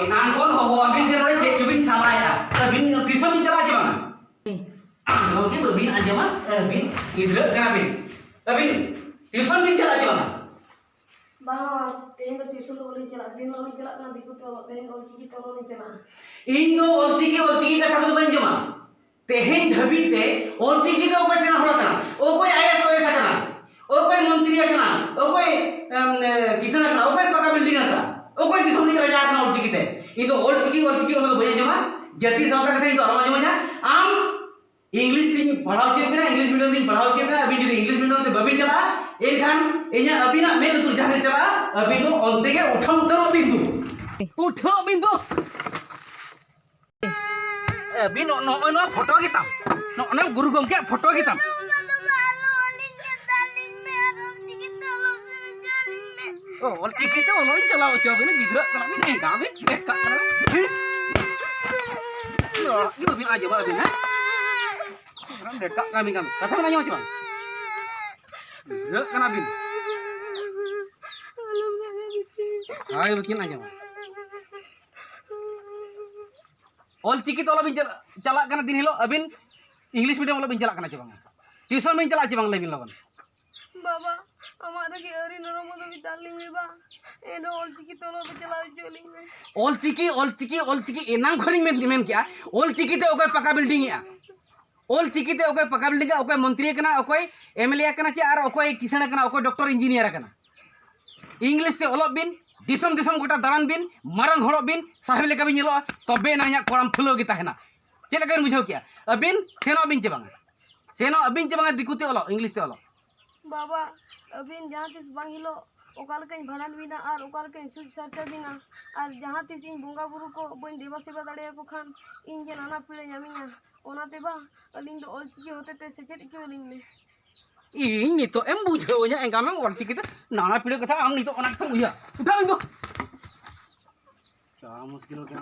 एनान कोन हो अबिन के रोड़े चेक चुबिन सालाया अबिन ट्यूशन में चला जाना लोग के अबिन आजमा अबिन इधर का अबिन ट्यूशन में चला जाना बाबा तेन ट्यूशन तो बोले चला दिन लोग चला ना दिखो तो तेन और चीज तो नहीं चला इन दो ओलचिकी कथा को बन जमा तेहेन धबिते ओलचिकी तो कोई सेना होता ओ कोई आईएएस ओएस kana ओ कोई मंत्री kana ओ कोई किसान kana ओ कोई पका बिल्डिंग kana ओ कोई दिसों नहीं राजा kana ओलचिकी ते इन तो ओलचिकी ओना तो बन जमा जति सावता कथा इन तो आराम जमा आम इंग्लिश दिन पढ़ाओ के बिना इंग्लिश मीडियम दिन पढ़ाओ के बिना अभी जो इंग्लिश मीडियम ते बबिन चला एखान इन्या अबिना मेल तुर जहां से चला अभी तो ओंते के उठाओ उतरो बिंदु been no photo किताम no Guru गमके photo किताम ओ ओलचिकी तो ओलोइन चलाओ चोबिन गिद्रा कना बिन गाबिन देखा कना नो बिन आजे बा बिन हम देखा kami kata mana nyawa cuma kena bin ayo bikin aja mah Ol Chiki तो बिन चला कना दिन हिलो अबिन इंग्लिश मीडियम वाला बिन चला कना चबंग ट्यूशन में चला चबंग लेबिन लगन बाबा हमारा के अरी नरम तो बिताली में बा एनो ओलचिकी तो लो चला चली में ओलचिकी एनांग खलिंग में क्या ओलचिकी ते ओके पका बिल्डिंग या ओलचिकी ते ओके पका बिल्डिंग ओके मंत्री कना ओके एमएलए कना चे आर ओके किसान कना ओके डॉक्टर इंजीनियर कना इंग्लिश ते ओलो बिन दिसम गोटा दालान बिन मारंग हड़ो बिन साहेब लेका बिन येलो तबे ना इया कोराम फुलो गे ताहेना चे लेका बुझाव किया अबिन सेनो अबिन चे बांगा दिकुते ओलो इंग्लिश ते ओलो बाबा अबिन जहां तिस बांग हिलो ओकाल कहीं भड़ान बिना और ओकाल कहीं सुज सरचा बिना और जहां तिस इन बुंगा बुरु को बन देवा सेवा दाड़े को खान इन जे नाना पीड़े जामिया ओनाते बा अलिंग दो ओलचिकी होते ते सेचेट के अलिंग में इन नितो एम बुझाव nya एंगा में ओलचिकी ते नाना पीड़े कथा आम नितो ओना कथा बुझा उठा बिंदु क्या मुश्किल हो गया